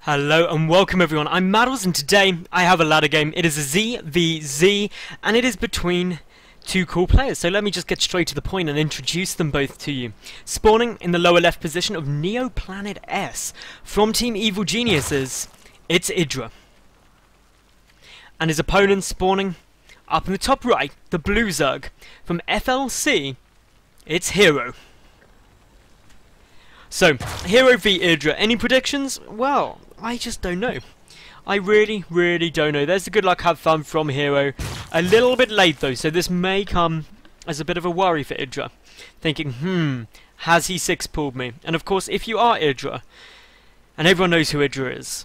Hello and welcome everyone, I'm Madals and today I have a ladder game. It is a ZvZ and it is between two cool players. So let me just get straight to the point and introduce them both to you. Spawning in the lower left position of Neo Planet S from Team Evil Geniuses, it's EGIdrA. And his opponent spawning up in the top right, the blue Zerg from FLC, it's Hero. So, Hero v EGIdrA. Any predictions? Well, I just don't know. I really don't know. There's the good luck, have fun from Hero. A little bit late though, so this may come as a bit of a worry for EGIdrA. Thinking, has he six-pulled me? And of course, if you are EGIdrA, and everyone knows who EGIdrA is,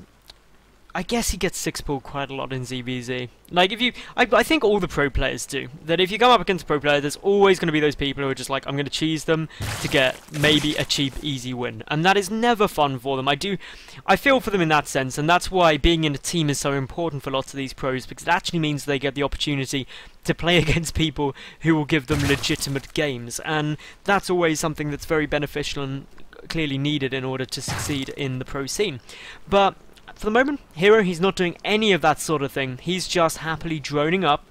I guess he gets six-pulled quite a lot in ZvZ. Like, I think all the pro players do. That if you come up against a pro player, there's always going to be those people who are just like, I'm going to cheese them to get maybe a cheap, easy win. And that is never fun for them. I feel for them in that sense, and that's why being in a team is so important for lots of these pros, because it actually means they get the opportunity to play against people who will give them legitimate games. And that's always something that's very beneficial and clearly needed in order to succeed in the pro scene. But for the moment, Hero, he's not doing any of that sort of thing. He's just happily droning up.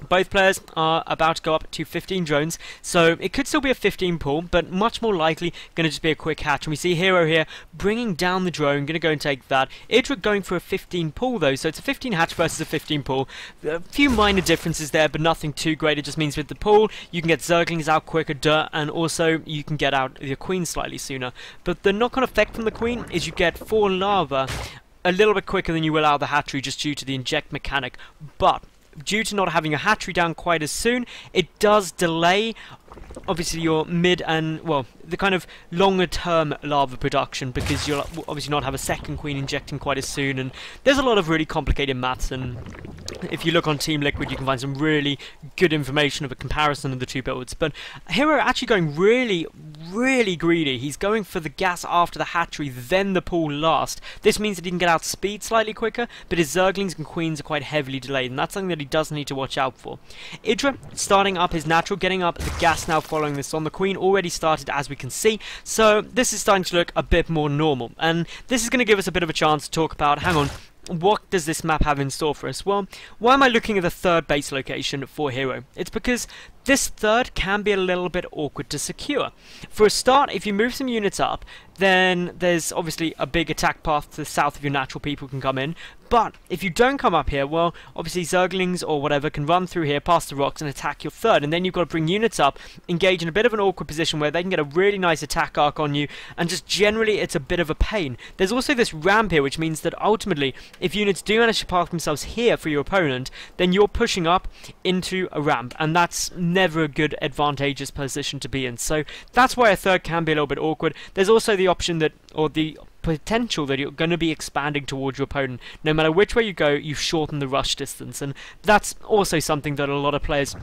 Both players are about to go up to 15 drones, so it could still be a 15 pull, but much more likely going to just be a quick hatch. And we see Hero here bringing down the drone, going to go and take that. EGIdrA going for a 15 pull though, so it's a 15 hatch versus a 15 pull. A few minor differences there, but nothing too great. It just means with the pull, you can get Zerglings out quicker, and also you can get out your Queen slightly sooner. But the knock-on effect from the Queen is you get 4 lava a little bit quicker than you will out of the hatchery just due to the inject mechanic, but due to not having a hatchery down quite as soon, it does delay obviously your mid and, well, the kind of longer term lava production, because you'll obviously not have a second queen injecting quite as soon, and there's a lot of really complicated maths, and if you look on Team Liquid you can find some really good information of a comparison of the two builds. But Hero actually going really greedy. He's going for the gas after the hatchery, then the pool last. This means that he can get out speed slightly quicker, but his Zerglings and Queens are quite heavily delayed, and that's something that he does need to watch out for. EGIdrA starting up his natural, getting up the gas now following this on. The Queen already started, as we can see, so this is starting to look a bit more normal, and this is going to give us a bit of a chance to talk about, hang on, what does this map have in store for us? Well, why am I looking at the third base location for Hero? It's because this third can be a little bit awkward to secure. For a start, if you move some units up, then there's obviously a big attack path to the south of your natural people can come in. But if you don't come up here, well, obviously Zerglings or whatever can run through here past the rocks and attack your third, and then you've got to bring units up, engage in a bit of an awkward position where they can get a really nice attack arc on you, and just generally it's a bit of a pain. There's also this ramp here, which means that ultimately, if units do manage to park themselves here for your opponent, then you're pushing up into a ramp, and that's never a good advantageous position to be in. So that's why a third can be a little bit awkward. There's also the option that, or the potential that you're going to be expanding towards your opponent. No matter which way you go, you shorten the rush distance, and that's also something that a lot of players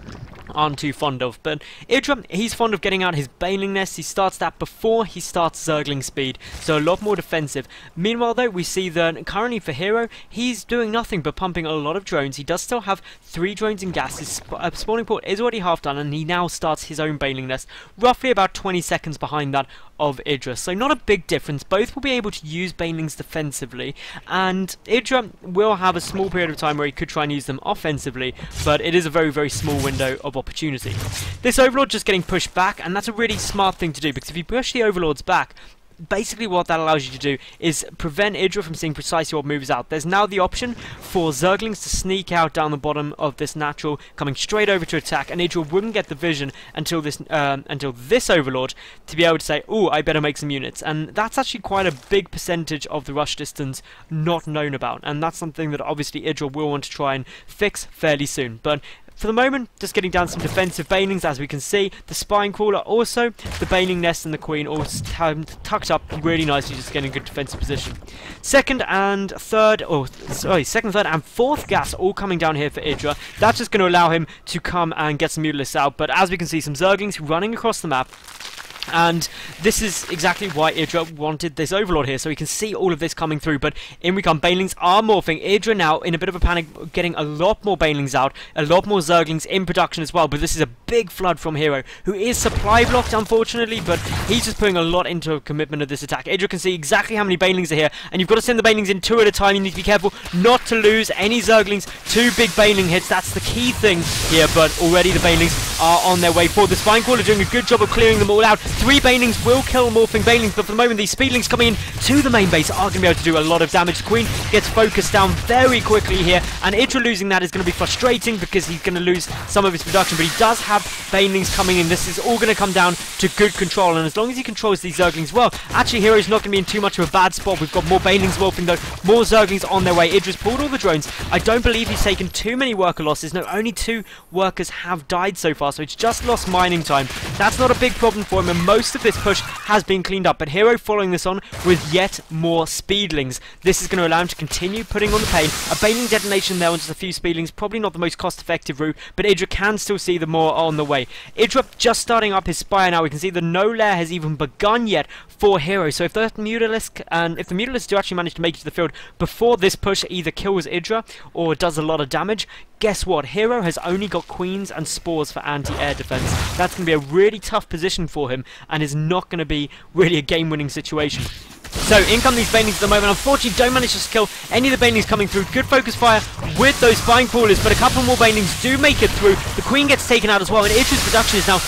aren't too fond of. But EGIdrA, he's fond of getting out his Baneling Nest. He starts that before he starts Zergling speed, so a lot more defensive. Meanwhile though, we see that currently for Hero, he's doing nothing but pumping a lot of drones. He does still have 3 drones in gas. His spawning port is already half done, and he now starts his own Baneling Nest, roughly about 20 seconds behind that of EGIdrA. So not a big difference. Both will be able to use Banelings defensively, and EGIdrA will have a small period of time where he could try and use them offensively, but it is a very small window of opportunity. This Overlord just getting pushed back, and that's a really smart thing to do, because if you push the Overlords back, basically what that allows you to do is prevent EGIdrA from seeing precisely what moves out. There's now the option for Zerglings to sneak out down the bottom of this natural, coming straight over to attack, and EGIdrA wouldn't get the vision until this Overlord to be able to say, "Ooh, I better make some units." And that's actually quite a big percentage of the rush distance not known about, and that's something that obviously EGIdrA will want to try and fix fairly soon. But for the moment, just getting down some defensive Banelings, as we can see. The Spine Crawler also, the Baneling Nest and the Queen all tucked up really nicely, just getting a good defensive position. Second, third, and fourth gas all coming down here for EGIdrA. That's just going to allow him to come and get some Mutalisks out. But as we can see, some Zerglings running across the map. And this is exactly why EGIdrA wanted this Overlord here, so we can see all of this coming through. But in we come, Banelings are morphing. EGIdrA now in a bit of a panic, getting a lot more Banelings out, a lot more Zerglings in production as well. But this is a big flood from Hero, who is supply blocked unfortunately, but he's just putting a lot into a commitment of this attack. EGIdrA can see exactly how many Banelings are here, and you've got to send the Banelings in 2 at a time. You need to be careful not to lose any Zerglings. 2 big Baneling hits, that's the key thing here, but already the Banelings are on their way forward. The Spinecrawler doing a good job of clearing them all out. 3 Banelings will kill morphing Banelings, but for the moment these Speedlings coming in to the main base are going to be able to do a lot of damage. The Queen gets focused down very quickly here, and EGIdrA losing that is going to be frustrating because he's going to lose some of his production, but he does have Banelings coming in. This is all going to come down to good control, and as long as he controls these Zerglings well, actually Hero's not going to be in too much of a bad spot. We've got more Banelings morphing though, more Zerglings on their way. EGIdRA's pulled all the drones. I don't believe he's taken too many worker losses. No, only 2 workers have died so far, so it's just lost mining time. That's not a big problem for him, and most of this push has been cleaned up, but Hero following this on with yet more Speedlings. This is going to allow him to continue putting on the pain. A Baneling detonation there on just a few Speedlings, probably not the most cost effective route, but EGIdRA can still see the more on the way. EGIdRA just starting up his Spire now. We can see the no lair has even begun yet for Hero, so if the Mutalisk and if the Mutalisks do actually manage to make it to the field before this push either kills EGIdRA or does a lot of damage, guess what? Hero has only got Queens and Spores for anti-air defense. That's going to be a really tough position for him and is not going to be really a game-winning situation. So in come these Banelings at the moment. Unfortunately don't manage to kill any of the Banelings coming through. Good focus fire with those Spinecrawlers, but a couple more Banelings do make it through. The Queen gets taken out as well, and EGIdRA's production is now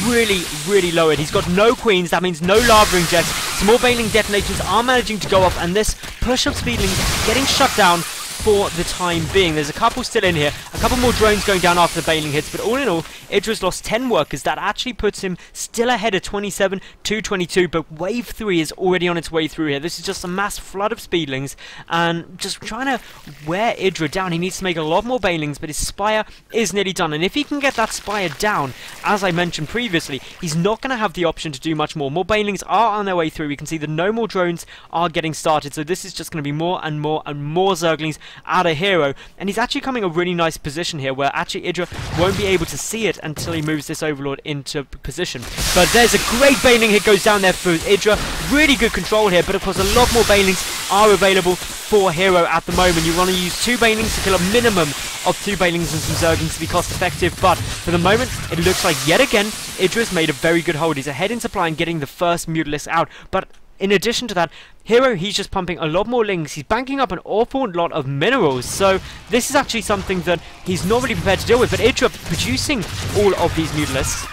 really lowered. He's got no Queens, that means no Lavering Jets. Some more Baneling detonations are managing to go off, and this push of Speedlings getting shut down for the time being. There's a couple still in here, a couple more drones going down after the Baneling hits, but all in all, EGIdRA's lost 10 workers. That actually puts him still ahead of 27 to 22, but wave 3 is already on its way through here. This is just a mass flood of Speedlings, and just trying to wear EGIdRA down. He needs to make a lot more Banelings, but his Spire is nearly done, and if he can get that Spire down, as I mentioned previously, he's not going to have the option to do much more. More Banelings are on their way through. We can see that no more drones are getting started, so this is just going to be more and more Zerglings out of Hero, and he's actually coming a really nice position here where actually EGIdRA won't be able to see it until he moves this Overlord into position. But there's a great Baneling hit goes down there for EGIdRA. Really good control here, but of course a lot more Banelings are available for Hero at the moment. You want to use 2 Banelings to kill a minimum of 2 Banelings and some Zerglings to be cost effective, but for the moment it looks like yet again EGIdRA's made a very good hold. He's ahead in supply and getting the first Mutalisk out, but in addition to that, Hero, he's just pumping a lot more Lings. He's banking up an awful lot of minerals, so this is actually something that he's not really prepared to deal with. But EGIdRA producing all of these Mutalisks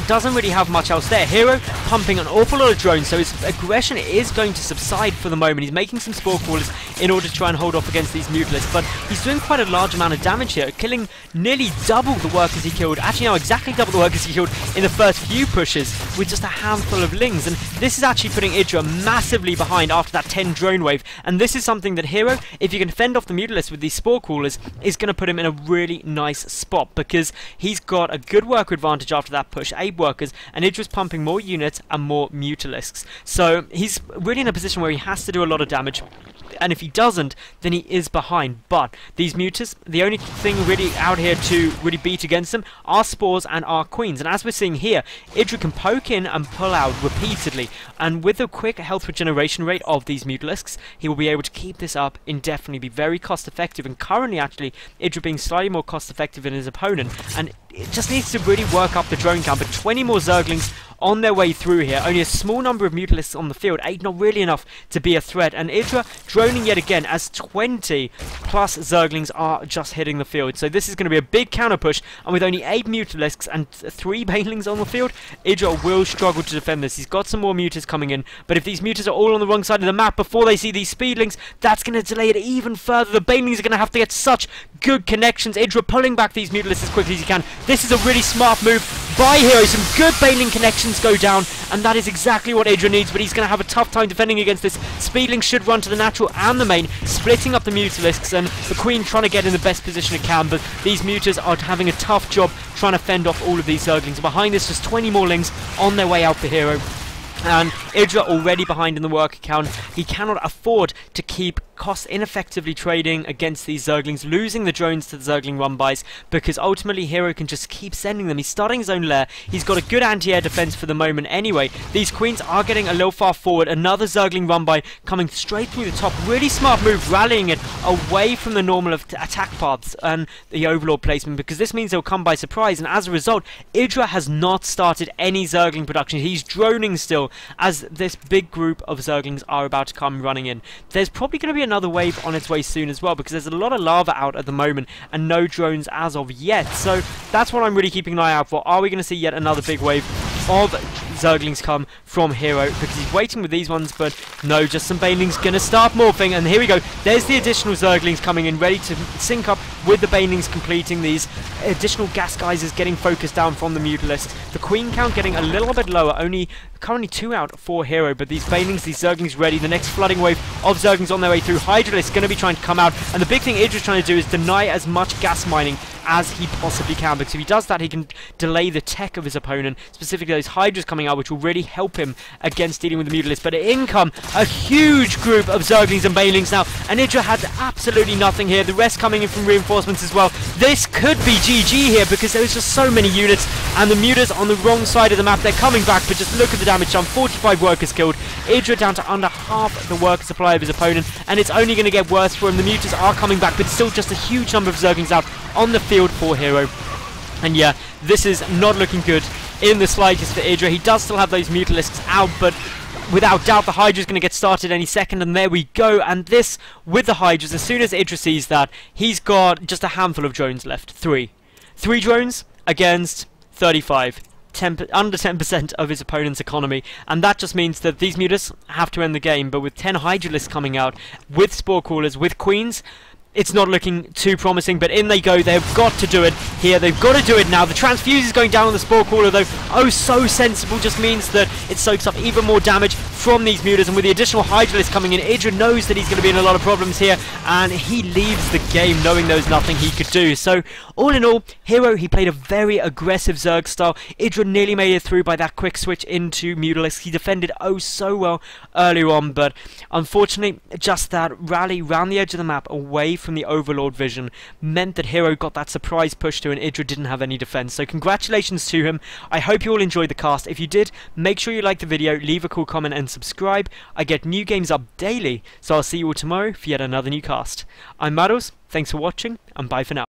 doesn't really have much else there. Hero pumping an awful lot of drones, so his aggression is going to subside for the moment. He's making some Spore Crawlers in order to try and hold off against these Mutalisks, but he's doing quite a large amount of damage here, killing nearly double the workers he killed, actually now exactly double the workers he killed in the first few pushes with just a handful of Lings, and this is actually putting EGIdRA massively behind after that 10 drone wave, and this is something that Hero, if you can fend off the Mutalisks with these Spore Crawlers, is going to put him in a really nice spot, because he's got a good worker advantage after that push, 8 workers, and EGIdRA's pumping more units and more Mutalisks. So he's really in a position where he has to do a lot of damage, and if he doesn't, then he is behind. But these Mutas, the only thing really out here to really beat against them are Spores and are Queens, and as we're seeing here, EGIdRA can poke in and pull out repeatedly, and with the quick health regeneration rate of these Mutalisks, he will be able to keep this up indefinitely, be very cost effective, and currently actually EGIdRA being slightly more cost effective than his opponent, and it just needs to really work up the drone count. But 20 more Zerglings on their way through here, only a small number of Mutalisks on the field, 8 not really enough to be a threat, and EGIdRA droning yet again as 20 plus Zerglings are just hitting the field. So this is going to be a big counter push, and with only 8 Mutalisks and 3 Banelings on the field, EGIdRA will struggle to defend this. He's got some more Mutas coming in, but if these Mutas are all on the wrong side of the map before they see these Speedlings, that's going to delay it even further. The Banelings are going to have to get such good connections. EGIdRA pulling back these Mutalisks as quickly as he can. This is a really smart move by Hero. Some good Baneling connections go down, and that is exactly what EGIdRA needs, but he's going to have a tough time defending against this. Speedling should run to the natural and the main, splitting up the Mutalisks, and the Queen trying to get in the best position it can, but these Mutas are having a tough job trying to fend off all of these Zerglings. Behind this, just 20 more Lings on their way out for Hero. And EGIdRA already behind in the worker count. He cannot afford to keep cost ineffectively trading against these Zerglings, losing the drones to the Zergling run-bys, because ultimately Hero can just keep sending them. He's starting his own lair. He's got a good anti-air defense for the moment anyway. These Queens are getting a little far forward. Another Zergling run-by coming straight through the top. Really smart move, rallying it away from the normal attack paths and the Overlord placement, because this means they'll come by surprise, and as a result, EGIdrA has not started any Zergling production. He's droning still as this big group of Zerglings are about to come running in. There's probably going to be another wave on its way soon as well, because there's a lot of lava out at the moment and no drones as of yet. So that's what I'm really keeping an eye out for. Are we going to see yet another big wave of Zerglings come from Hero? Because he's waiting with these ones, but no, just some Banelings going to start morphing, and here we go. There's the additional Zerglings coming in, ready to sync up with the Banelings, completing these additional gas geysers, getting focused down from the Mutalist. The Queen count getting a little bit lower, only currently 2 out for Hero, but these Banelings, these Zerglings ready. The next flooding wave of Zerglings on their way through. Hydralisk going to be trying to come out, and the big thing EGIdRA's trying to do is deny as much gas mining as he possibly can, because if he does that, he can delay the tech of his opponent, specifically those Hydras coming out, which will really help him against dealing with the Mutalist. But in come a huge group of Zerglings and Banelings now, and EGIdRA had absolutely nothing here. The rest coming in from reinforcements as well. This could be GG here, because there's just so many units, and the Mutas on the wrong side of the map, they're coming back, but just look at the damage done. 45 workers killed. EGIdRA down to under half the worker supply of his opponent, and it's only going to get worse for him. The Mutas are coming back, but still just a huge number of Zerglings out on the field for Hero. And yeah, this is not looking good in the slightest for EGIdRA. He does still have those Mutalisks out, but without doubt the Hydra's going to get started any second, and there we go. And this, with the Hydras, as soon as EGIdRA sees that, he's got just a handful of drones left. 3 drones against 35. Under 10% of his opponent's economy, and that just means that these Mutas have to end the game. But with 10 Hydralisks coming out, with Spore Crawlers, with Queens, it's not looking too promising, but in they go. They've got to do it here. They've got to do it now. The Transfuse is going down on the Spore Crawler, though. Oh, so sensible. Just means that it soaks up even more damage from these Mutas, and with the additional Hydralisk coming in, EGIdRA knows that he's going to be in a lot of problems here, and he leaves the game knowing there's nothing he could do. So, all in all, Hero, he played a very aggressive Zerg style. EGIdRA nearly made it through by that quick switch into Mutalisk. He defended oh so well earlier on, but unfortunately, just that rally round the edge of the map away from the Overlord vision meant that Hero got that surprise push to, and EGIdRA didn't have any defense. So congratulations to him. I hope you all enjoyed the cast. If you did, make sure you like the video, leave a cool comment and subscribe. I get new games up daily, so I'll see you all tomorrow for yet another new cast. I'm Madals, thanks for watching, and bye for now.